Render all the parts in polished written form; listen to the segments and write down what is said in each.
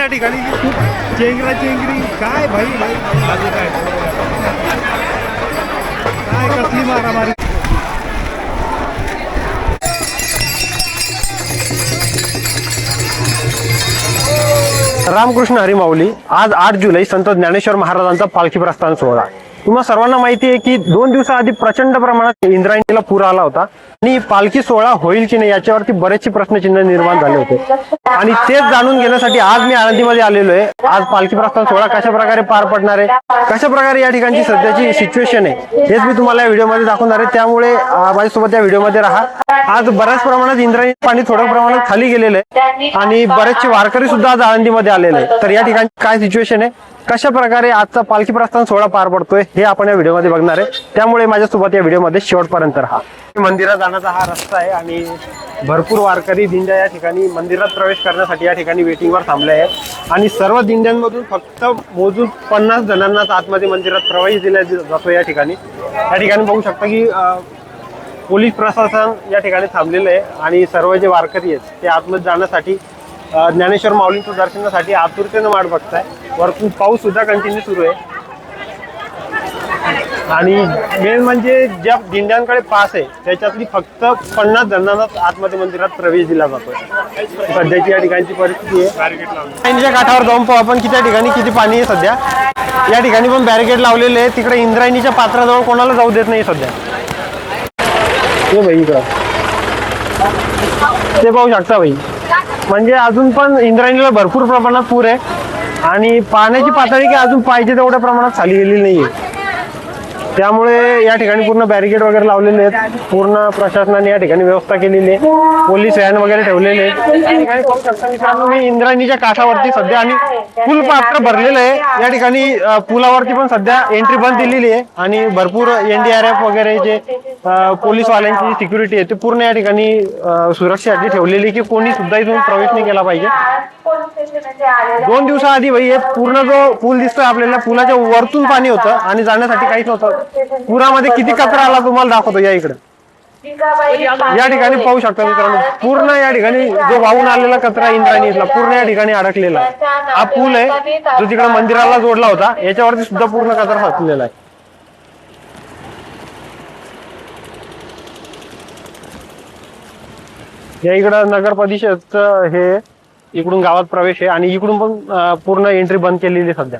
ठिकाणी खूप चेंगरा चेंगरी काय भाई भाई काय कसली मारामारी। रामकृष्ण हरी माऊली। आज 8 जुलै संत ज्ञानेश्वर महाराजांचा पालखी प्रस्थान सोहळा। तुम्हा सर्वांना माहिती आहे की 2 दिवसाआधी प्रचंड प्रमाणात इंद्रायणीला पूर आला होता आणि पालखी सोहळा होईल की नाही याच्यावरती बरेचसे प्रश्नचिन्ह निर्माण झाले होते आणि तेच जाणून घेण्यासाठी आज मी आळंदीमध्ये आलेलो आहे। आज पालखी प्रस्थान सोहळा कशा प्रकारे पार पडणार आहे, कशा प्रकारे या ठिकाणची सध्याची सिच्युएशन आहे हेच मी तुम्हाला या व्हिडिओमध्ये दाखवणार आहे, त्यामुळे माझ्यासोबत या व्हिडिओमध्ये राहा। आज बऱ्याच प्रमाणात इंद्रायणी पाणी थोड्या प्रमाणात खाली गेलेलं आहे आणि बरेचसे वारकरी सुद्धा आज आळंदीमध्ये आलेले आहेत। तर या ठिकाणी काय सिच्युएशन आहे, कशा प्रकारे आजचा पालखी प्रस्थान सोहळा पार पडतोय हे आपण या व्हिडिओमध्ये बघणार आहे, त्यामुळे माझ्यासोबत या व्हिडिओमध्ये शेवटपर्यंत राहा। मंदिरात जाण्याचा हा रस्ता आहे आणि भरपूर वारकरी दिंड्या या ठिकाणी मंदिरात प्रवेश करण्यासाठी या ठिकाणी वेटिंगवर थांबले आहेत आणि सर्व दिंड्यांमधून फक्त मोजून 50 जणांनाच आतमध्ये मंदिरात प्रवेश दिला जातो। या ठिकाणी बघू शकता की पोलीस प्रशासन या ठिकाणी थांबलेलं आहे आणि सर्व जे वारकरी आहेत ते आतमध्ये जाण्यासाठी ज्ञानेश्वर माऊलींच्या दर्शनासाठी आतुरतेनं वाट बघताय। वरतून पाऊस सुद्धा कंटिन्यू सुरू आहे आणि मेन म्हणजे ज्या दिंड्यांकडे पास आहे त्याच्यातली फक्त 50 जणांनाच आतमध्ये मंदिरात प्रवेश दिला जातो। सध्याची या ठिकाणची परिस्थिती आहे। इंद्रायणीच्या काठावर जाऊन पाहू आपण की त्या ठिकाणी किती पाणी आहे सध्या। या ठिकाणी पण बॅरिकेड लावलेले आहे, तिकडे इंद्रायणीच्या पात्राजवळ कोणाला जाऊ देत नाही सध्या। हे भाई इकडं ते पाहू शकता भाई, म्हणजे अजून पण इंद्रायणीला भरपूर प्रमाणात पूर आहे आणि पाण्याची पातळी की अजून पाहिजे तेवढ्या प्रमाणात खाली गेलेली नाहीये, त्यामुळे या ठिकाणी पूर्ण बॅरिकेड वगैरे लावलेले आहेत। पूर्ण प्रशासनाने या ठिकाणी व्यवस्था केलेली आहे, पोलीस व्हॅन वगैरे ठेवलेले आहेत। या ठिकाणी पाहू शकता मित्रांनो मी इंद्रायणीच्या काठावरती सध्या आणि फुल पात्र भरलेलं आहे। या ठिकाणी पुलावरती पण सध्या एंट्री बंद दिलेली आहे आणि भरपूर NDRF वगैरे जे पोलीसवाल्यांची सिक्युरिटी आहे ते पूर्ण या ठिकाणी सुरक्षेसाठी ठेवलेली की कोणी सुद्धा इथून प्रवेश नाही केला पाहिजे। 2 दिवसाआधी भाई हे पूर्ण जो पूल दिसतोय आपल्याला पुलाच्या वरतून पाणी होतं आणि जाण्यासाठी काहीच नव्हतं। पुरामध्ये किती कचरा आला तुम्हाला दाखवतो या इकडे। या ठिकाणी पाहू शकता मित्रांनो पूर्ण या ठिकाणी जो वाहून आलेला कचरा इंद्रायणीतला पूर्ण या ठिकाणी अडकलेला आहे। हा पूल आहे जो तिकडे मंदिराला जोडला होता, याच्यावरती सुद्धा पूर्ण कचरा साचलेला आहे। या इकडं नगर परिषदचं हे इकडून गावात प्रवेश आहे आणि इकडून पण पूर्ण एंट्री बंद केलेली सध्या।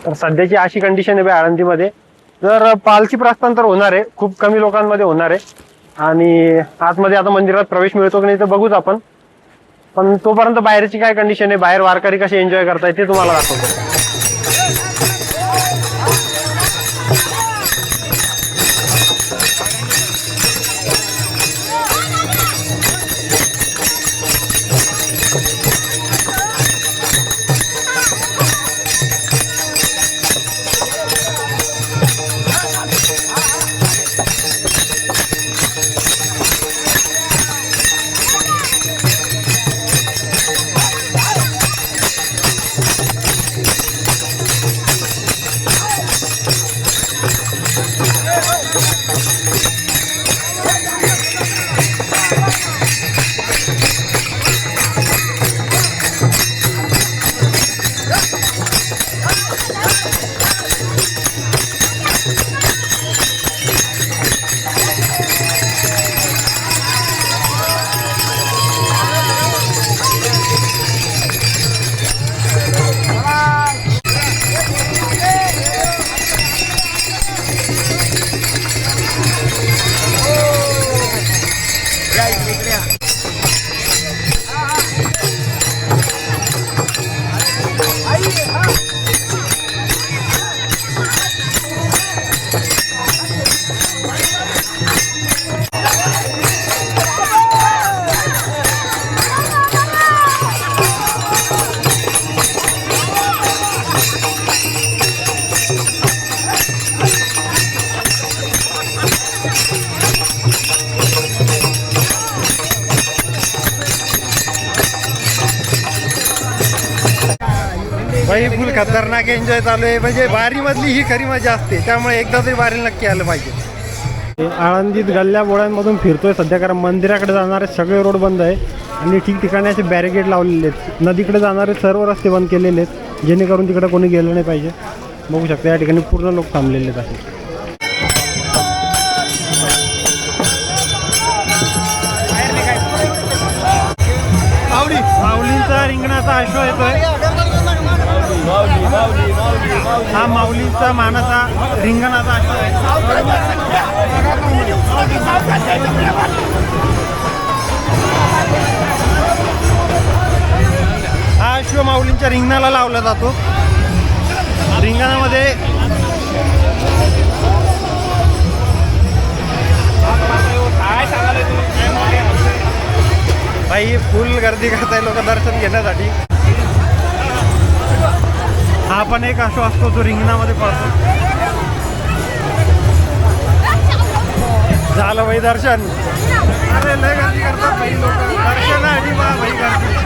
तर सध्याची अशी कंडिशन आहे आळंदीमध्ये। तर पालखी प्रस्थान तर होणार आहे, खूप कमी लोकांमध्ये होणार आहे आणि आतमध्ये आता मंदिरात प्रवेश मिळतो की नाही तर बघूच आपण, पण तोपर्यंत बाहेरची काय कंडिशन आहे, बाहेर वारकरी कसे एन्जॉय करतायत ते तुम्हाला दाखवतो। भाई फुल खतरनाक एन्जॉय चालू आहे, म्हणजे वारी मधली ही खरी मजा असते, त्यामुळे एकदा तरी वारीला नक्की आलं पाहिजे। आळंदीत गल्ल्या बोळ्यांमधून फिरतोय सध्या, कारण मंदिराकडे जाणारे सगळे रोड बंद आहे आणि ठिकठिकाणी असे बॅरिकेड लावलेले आहेत. नदीकडे जाणारे सर्व रस्ते बंद केलेले आहेत जेणेकरून तिकडे कोणी गेलं नाही पाहिजे. बघू शकता या ठिकाणी पूर्ण लोक थांबलेले आहेत असे. माऊलींचा रिंगणाचा अश्व येतोय. हा माऊलींचा मानाचा रिंगणाचा अश्व आहे. हा अश्व माऊलींच्या रिंगणाला लावला जातो. रिंगणामध्ये भाई फुल गर्दी करताय लोक दर्शन घेण्यासाठी. हा पण एक अश्व असतो जो रिंगणामध्ये पडतो. झालं भाई दर्शन. अरे लय गर्दी करतात भाई लोक दर्शनासाठी. भाई गर्दी.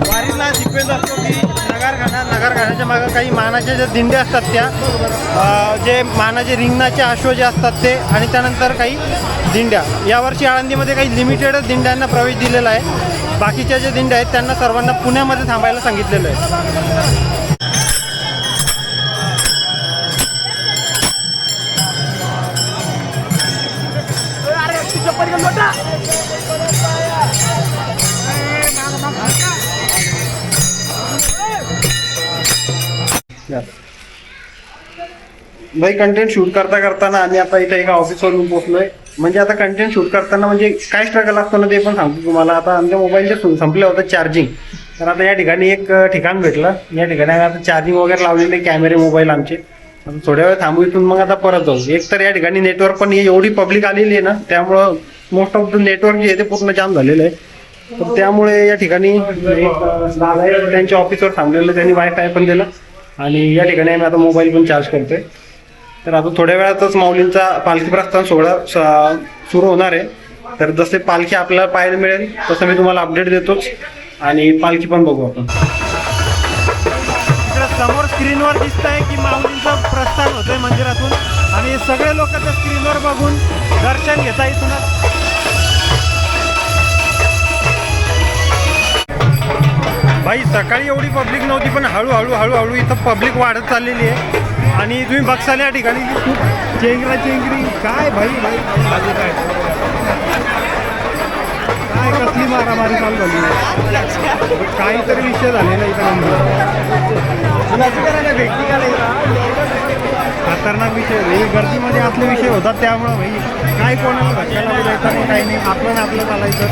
वारीला सिक्वेन्स असतो की नगरखान्याच्या मागे काही मानाच्या ज्या दिंड्या असतात त्या जे मानाचे रिंगणाचे अश्व जे असतात ते, आणि त्यानंतर काही दिंड्या. यावर्षी आळंदीमध्ये काही लिमिटेडच दिंड्यांना प्रवेश दिलेला आहे. बाकीच्या ज्या दिंड्या आहेत त्यांना सर्वांना पुण्यामध्ये थांबायला सांगितलेलं आहे. भाई कंटेंट शूट करताना आम्ही आता इथे एका ऑफिसवरून पोहोचलोय. म्हणजे आता कंटेंट शूट करताना म्हणजे काय स्ट्रगल असतो ना ते पण सांगतो तुम्हाला. आता आमच्या मोबाईलचे संपलं होतं चार्जिंग. तर आता या ठिकाणी एक ठिकाण भेटलं. या ठिकाणी आता चार्जिंग वगैरे लावलेले कॅमेरे मोबाईल आमचे. आता थोड्या वेळ थांबू इथून मग आता परत जाऊ. एक तर या ठिकाणी नेटवर्क पण एवढी पब्लिक आलेली आहे ना, त्यामुळं मोस्ट ऑफ द नेटवर्क जे आहे ते पूर्ण जाम झालेलं आहे. तर त्यामुळे या ठिकाणी त्यांच्या ऑफिसवर थांबलेलं, त्यांनी वायफाय पण दिलं आणि या ठिकाणी आम्ही आता मोबाईल पण चार्ज करतोय. तर आता थोड्या वेळातच माऊलींचा पालखी प्रस्थान सोहळा सुरू होणार आहे. तर जसे पालखी आपल्याला पाहायला मिळेल तसं मी तुम्हाला अपडेट देतोच आणि पालखी पण बघू आपण. इकडे समोर स्क्रीनवर दिसत आहे की माऊलींचं प्रस्थान होतंय मंदिरातून आणि सगळे लोक त्या स्क्रीनवर बघून दर्शन घेता इथूनच. भाई सकाळी एवढी पब्लिक नव्हती पण हळूहळू इथं पब्लिक वाढत चाललेली आहे. आणि तुम्ही बघसाल या ठिकाणी खूप चेंगरी काय भाई काय कसली मारामारी चालू झाली. काहीतरी विषय झालेला इथं. खतरनाक विषय गर्दीमध्ये असले विषय होतात. त्यामुळं भाई काय कोणाला धक्का लागू द्यायचा नाही, काही नाही. आपलं चालायचं.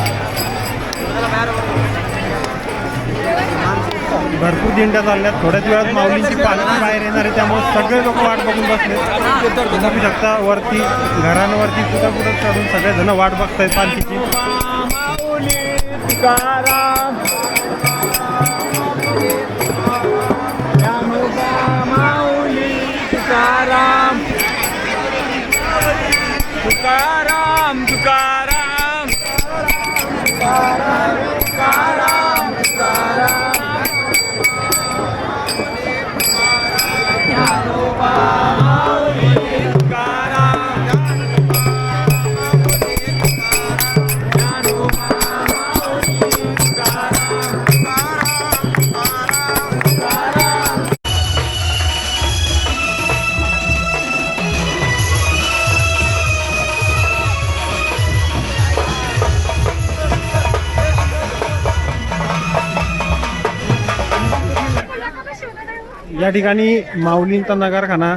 भरपूर दिंड्या चालल्यात. थोड्याच वेळात माऊलींची पालखी बाहेर येणार आहे. त्यामुळे सगळे लोक वाट बघून बसले. बघू शकता वरती घरांवरती कुठं चढून सगळे जण वाट बघतायत पालखीची. या ठिकाणी माऊलींचा नगरखाना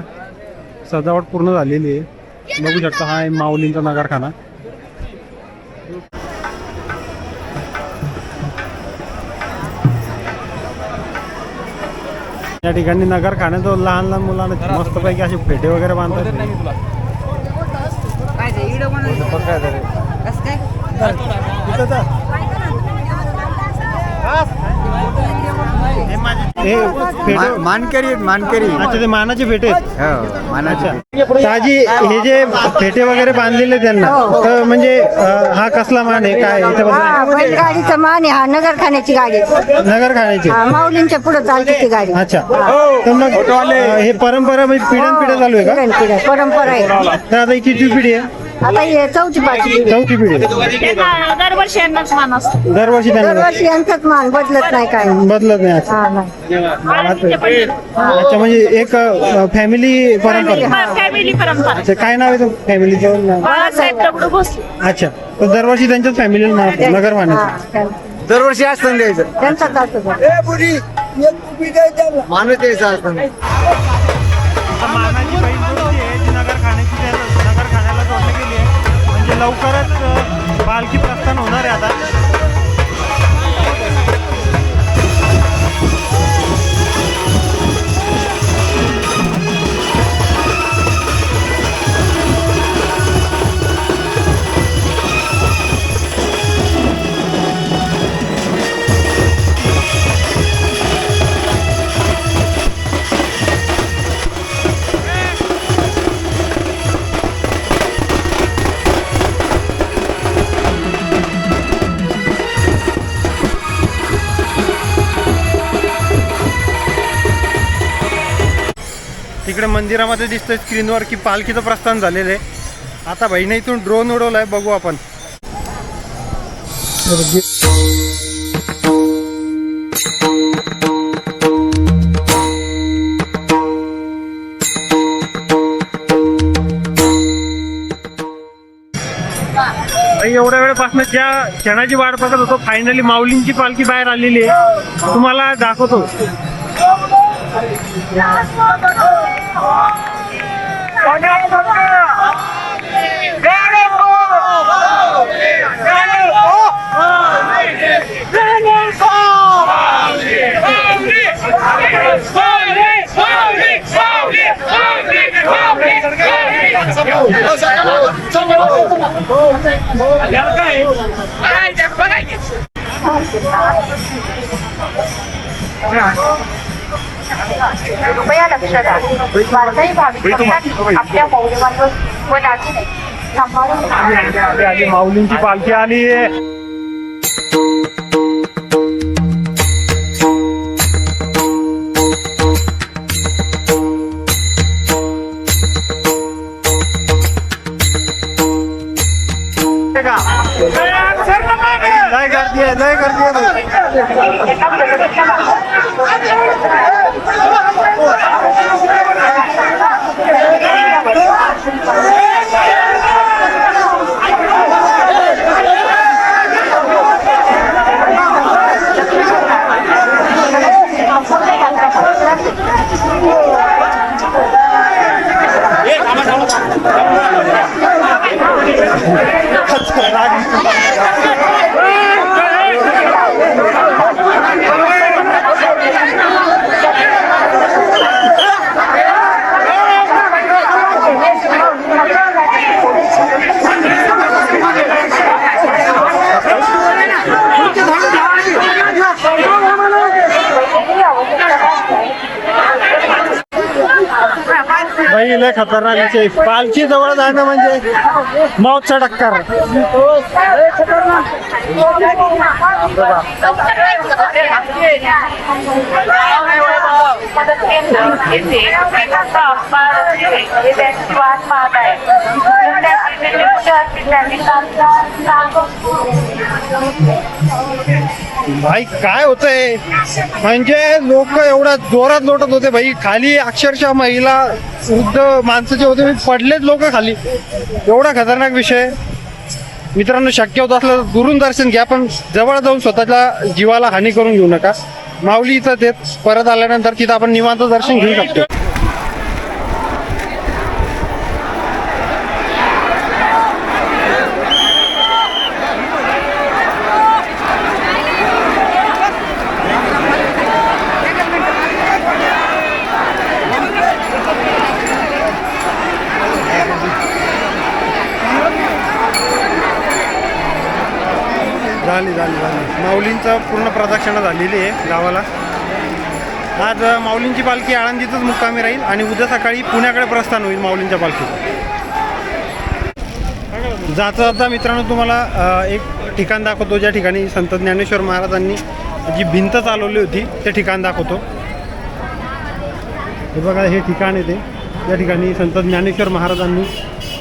सजावट पूर्ण झालेली आहे. बघू शकता हा आहे माऊलींचा नगरखाना. या ठिकाणी नगरखान्यात लहान मुलांना मस्तपैकी असे फेटे वगैरे बांधतात. हे फेटे मानकरी आहेत, मानकरी. अच्छा ते मानाचे फेटे आहेत. हो, मानाचे. ताजी हे जे फेटे वगैरे बांधलेले त्यांना तर म्हणजे हा कसला मान आहे काय याच्याबद्दल बैलगाडीचा मान आहे हा. नगर खाण्याची गाडी, नगर खाण्याची. माऊलींच्या पुढे चालते ती गाडी. अच्छा तर मग हे परंपरा म्हणजे पिढ्यान पिढ्या चालू आहे का? पिढ्यानपिढ्या परंपरा आहे. तर आता ही किती पिढी आहे? आता हे चौथी पाचवी पिढी. चौथी पिढी आहे. दरवर्षी यांनाच मान असतो. दरवर्षी त्यांना दरवर्षी यांचाच मान बदलत नाही काय. बदलत नाही अच्छा. हा नाही. अच्छा म्हणजे एक फॅमिली परंपरा. फॅमिली परंपरा. अच्छा काय नाव आहे तो फॅमिलीचं? बाळासाहेब दगडू भोसले. अच्छा तर दरवर्षी त्यांच्याच फॅमिलीला नगर मानायचं. हा, दरवर्षी असतं द्यायचं. त्यांचाच असतो. माणूस द्यायचं असतं. मानाची बैल जोडली आहे जी नगर खाण्याला जोडली गेली आहे. म्हणजे लवकरच पालखी प्रस्थान होणार आहे आता. तिकडे मंदिरामध्ये दिसतंय स्क्रीनवर की पालखीचं प्रस्थान झालेलं आहे. आता बहिणी इथून ड्रोन उडवलाय, बघू आपण. एवढ्या वेळापासून ज्या क्षणाची वाट बघत होतो फायनली माऊलींची पालखी बाहेर आलेली आहे. तुम्हाला दाखवतो. कृपया लक्ष द्या. वारकरी भाविक भक्तांनी आपल्या मौल्यवान व दागिने सांभाळून माऊलींची पालखी आली आहे. लय गर्दी भाई लय खतरनाक विषय. पालखी जवळ जाणं म्हणजे मौतचा टक्कर. भाई काय होतंय म्हणजे लोक एवढ्या जोरात लोटत होते भाई. खाली अक्षरशः महिला वृद्ध माणसं जे होते पडलेत लोक खाली. एवढा खतरनाक विषय. मित्रांनो शक्य होत असलं तर दुरून दर्शन घ्या, पण जवळ जाऊन स्वतःच्या जीवाला हानी करून घेऊ नका. माऊली इथं देत परत आल्यानंतर तिथं आपण निवांत दर्शन घेऊ शकतो. झाली माऊलींचं पूर्ण प्रदक्षिणा झालेली आहे गावाला. आज माऊलींची पालखी आळंदीतच मुक्कामी राहील आणि उद्या सकाळी पुण्याकडे प्रस्थान होईल माऊलींच्या पालखीचं. जाता जाता मित्रांनो तुम्हाला एक ठिकाण दाखवतो ज्या ठिकाणी संत ज्ञानेश्वर महाराजांनी जी भिंत चालवली होती ते ठिकाण दाखवतो. हे बघा हे ठिकाण आहे ते, या ठिकाणी संत ज्ञानेश्वर महाराजांनी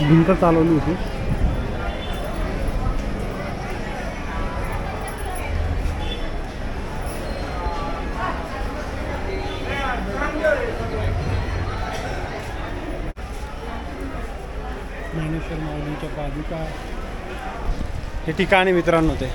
भिंत चालवली होती. ज्ञानेश्वर माऊलींच्या पादुका हे ठिकाणी मित्रांनो ते